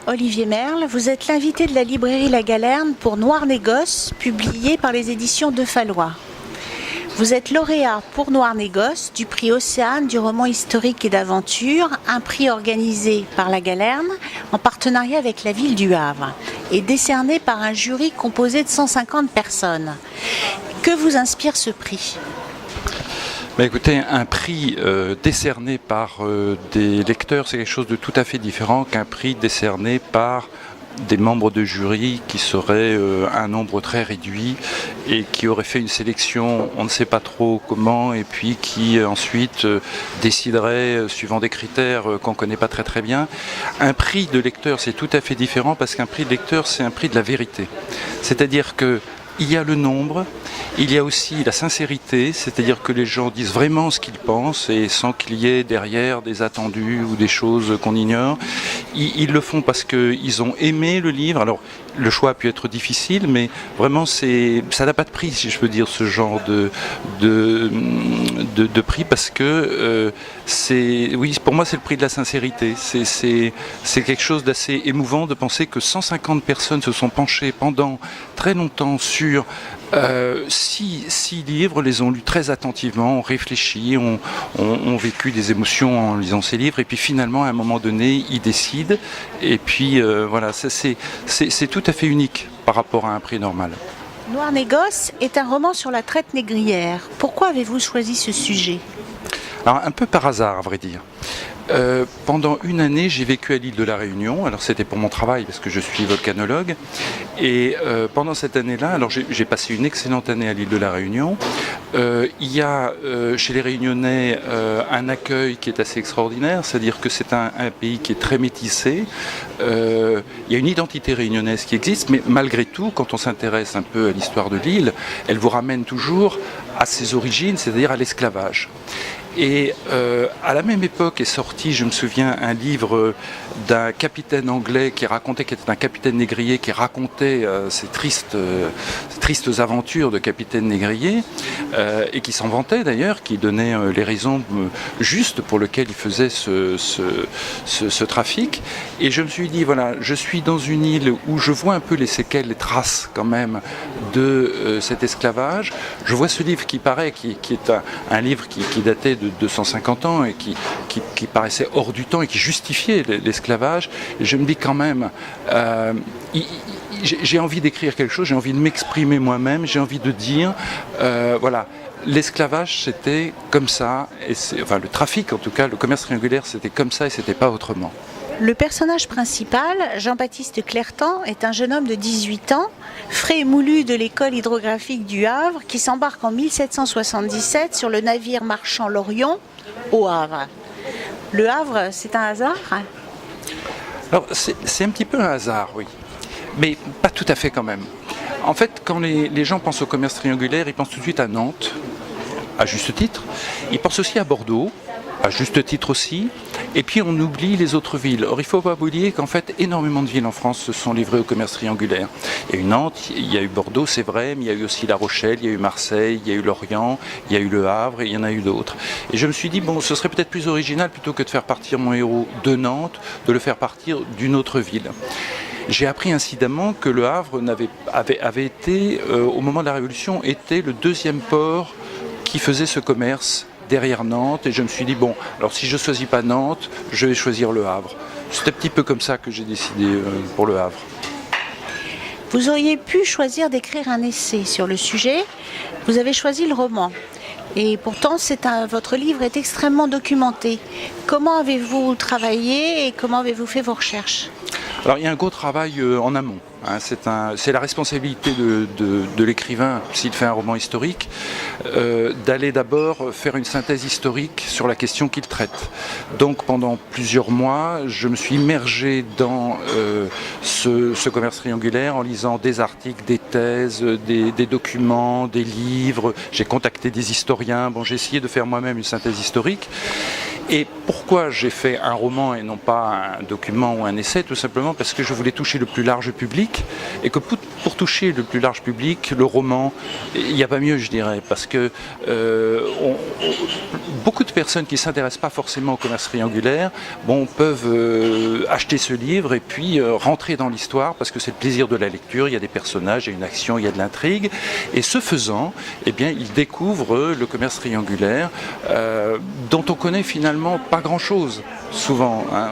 Olivier Merle, vous êtes l'invité de la librairie La Galerne pour Noir Négoce, publié par les éditions de Fallois. Vous êtes lauréat pour Noir Négoce du prix Océane du roman historique et d'aventure, un prix organisé par La Galerne en partenariat avec la ville du Havre et décerné par un jury composé de 150 personnes. Que vous inspire ce prix ? Écoutez, un prix décerné par des lecteurs, c'est quelque chose de tout à fait différent qu'un prix décerné par des membres de jury qui seraient un nombre très réduit et qui auraient fait une sélection, on ne sait pas trop comment, et puis qui ensuite décideraient suivant des critères qu'on ne connaît pas très très bien. Un prix de lecteur, c'est tout à fait différent parce qu'un prix de lecteur, c'est un prix de la vérité. C'est-à-dire que il y a le nombre, il y a aussi la sincérité, c'est-à-dire que les gens disent vraiment ce qu'ils pensent et sans qu'il y ait derrière des attendus ou des choses qu'on ignore. Ils le font parce qu'ils ont aimé le livre. Alors, le choix a pu être difficile, mais vraiment, ça n'a pas de prix, si je peux dire, ce genre de prix, parce que oui, pour moi, c'est le prix de la sincérité. C'est quelque chose d'assez émouvant de penser que 150 personnes se sont penchées pendant très longtemps sur 6 livres, les ont lus très attentivement, ont réfléchi, ont vécu des émotions en lisant ces livres, et puis finalement, à un moment donné, ils décident. Et puis voilà, c'est tout à fait unique par rapport à un prix normal. Noir Négoce est un roman sur la traite négrière. Pourquoi avez-vous choisi ce sujet ? Alors, un peu par hasard, à vrai dire. Pendant une année, j'ai vécu à l'île de la Réunion. Alors c'était pour mon travail parce que je suis volcanologue. Et pendant cette année-là, alors j'ai passé une excellente année à l'île de la Réunion. Il y a chez les Réunionnais un accueil qui est assez extraordinaire, c'est-à-dire que c'est un pays qui est très métissé. Il y a une identité réunionnaise qui existe, mais malgré tout, quand on s'intéresse un peu à l'histoire de l'île, elle vous ramène toujours à ses origines, c'est-à-dire à l'esclavage. Et à la même époque est sorti, je me souviens, un livre d'un capitaine anglais qui était un capitaine négrier, qui racontait ces tristes aventures de capitaine négrier, et qui s'en vantait d'ailleurs, qui donnait les raisons justes pour lesquelles il faisait ce trafic. Et je me suis dit, voilà, je suis dans une île où je vois un peu les séquelles, les traces quand même de cet esclavage. Je vois ce livre qui est un livre qui datait de 250 ans et qui paraissait hors du temps et qui justifiait l'esclavage. Et je me dis quand même, j'ai envie d'écrire quelque chose, j'ai envie de m'exprimer moi-même, j'ai envie de dire, voilà, l'esclavage c'était comme ça, enfin le trafic en tout cas, le commerce triangulaire c'était comme ça et c'était pas autrement. Le personnage principal, Jean-Baptiste Clertan, est un jeune homme de 18 ans, frais et moulu de l'école hydrographique du Havre, qui s'embarque en 1777 sur le navire marchand l'Orion au Havre. Le Havre, c'est un hasard ? Alors, c'est un petit peu un hasard, oui, mais pas tout à fait quand même. En fait, quand les gens pensent au commerce triangulaire, ils pensent tout de suite à Nantes, à juste titre. Ils pensent aussi à Bordeaux, à juste titre aussi, et puis on oublie les autres villes. Or il ne faut pas oublier qu'en fait énormément de villes en France se sont livrées au commerce triangulaire. Il y a eu Nantes, il y a eu Bordeaux, c'est vrai, mais il y a eu aussi La Rochelle, il y a eu Marseille, il y a eu Lorient, il y a eu Le Havre, et il y en a eu d'autres. Et je me suis dit, bon, ce serait peut-être plus original, plutôt que de faire partir mon héros de Nantes, de le faire partir d'une autre ville. J'ai appris incidemment que Le Havre avait été, au moment de la Révolution, était le deuxième port qui faisait ce commerce derrière Nantes, et je me suis dit, bon, alors si je ne choisis pas Nantes, je vais choisir Le Havre. C'est un petit peu comme ça que j'ai décidé pour Le Havre. Vous auriez pu choisir d'écrire un essai sur le sujet, vous avez choisi le roman. Et pourtant, votre livre est extrêmement documenté. Comment avez-vous travaillé et comment avez-vous fait vos recherches ? Alors il y a un gros travail en amont. C'est la responsabilité de l'écrivain, s'il fait un roman historique, d'aller d'abord faire une synthèse historique sur la question qu'il traite. Donc pendant plusieurs mois, je me suis immergé dans ce commerce triangulaire en lisant des articles, des thèses, des documents, des livres. J'ai contacté des historiens. Bon, j'ai essayé de faire moi-même une synthèse historique. Et pourquoi j'ai fait un roman et non pas un document ou un essai? Tout simplement parce que je voulais toucher le plus large public, et que pour toucher le plus large public, le roman, il n'y a pas mieux, je dirais, parce que beaucoup de personnes qui ne s'intéressent pas forcément au commerce triangulaire peuvent acheter ce livre et puis rentrer dans l'histoire parce que c'est le plaisir de la lecture, il y a des personnages, il y a une action, il y a de l'intrigue. Et ce faisant, eh bien, ils découvrent le commerce triangulaire dont on connaît finalement pas grand-chose. Souvent, hein.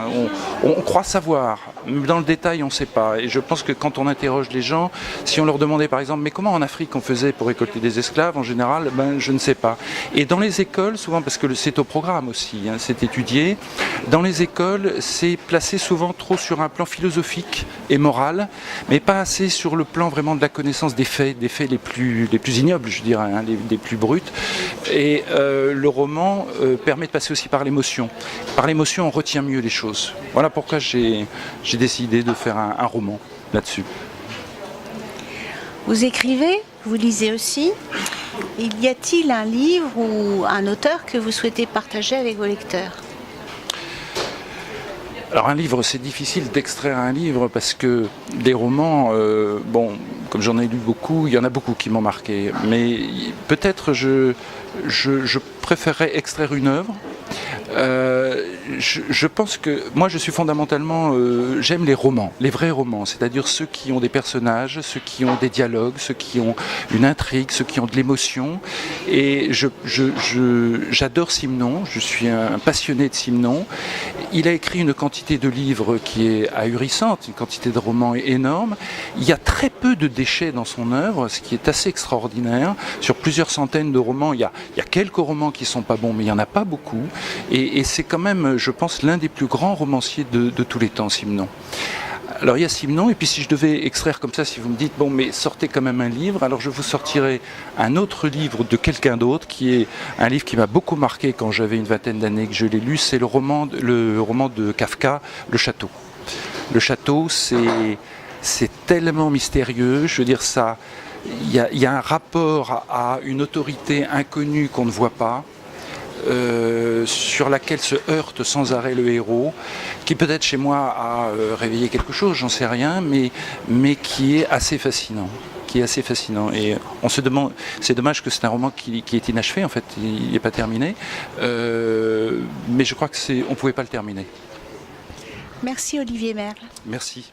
On croit savoir, mais dans le détail on ne sait pas. Et je pense que quand on interroge les gens, si on leur demandait par exemple, mais comment en Afrique on faisait pour récolter des esclaves, en général, je ne sais pas. Et dans les écoles, souvent, parce que c'est au programme aussi, hein, c'est étudié, dans les écoles, c'est placé souvent trop sur un plan philosophique et moral, mais pas assez sur le plan vraiment de la connaissance des faits les plus ignobles, je dirais, hein, les plus bruts. Et le roman permet de passer aussi par l'émotion. Par l'émotion, on retient mieux les choses. Voilà pourquoi j'ai décidé de faire un roman là-dessus. Vous écrivez, vous lisez aussi. Y a-t-il un livre ou un auteur que vous souhaitez partager avec vos lecteurs ? Alors un livre, c'est difficile d'extraire un livre parce que des romans, comme j'en ai lu beaucoup, il y en a beaucoup qui m'ont marqué. Mais peut-être je préférerais extraire une œuvre. Je pense que moi je suis fondamentalement j'aime les romans, les vrais romans, c'est-à-dire ceux qui ont des personnages, ceux qui ont des dialogues, ceux qui ont une intrigue, ceux qui ont de l'émotion. Et j'adore Simenon, je suis un passionné de Simenon. Il a écrit une quantité de livres qui est ahurissante, une quantité de romans énorme. Il y a très peu de déchets dans son œuvre, ce qui est assez extraordinaire. Sur plusieurs centaines de romans, il y a quelques romans qui sont pas bons, mais il n'y en a pas beaucoup. Et c'est quand même, je pense, l'un des plus grands romanciers de tous les temps, Simenon. Alors il y a Simenon, et puis si je devais extraire comme ça, si vous me dites, bon mais sortez quand même un livre, alors je vous sortirai un autre livre de quelqu'un d'autre, qui est un livre qui m'a beaucoup marqué quand j'avais une vingtaine d'années que je l'ai lu, c'est le roman de Kafka, Le Château. Le Château, c'est tellement mystérieux, je veux dire ça, il y a un rapport à une autorité inconnue qu'on ne voit pas, sur laquelle se heurte sans arrêt le héros, qui peut-être chez moi a réveillé quelque chose, j'en sais rien, mais qui est assez fascinant. Et on se demande, c'est dommage que c'est un roman qui est inachevé, en fait, il n'est pas terminé, mais je crois que on ne pouvait pas le terminer. Merci Olivier Merle. Merci.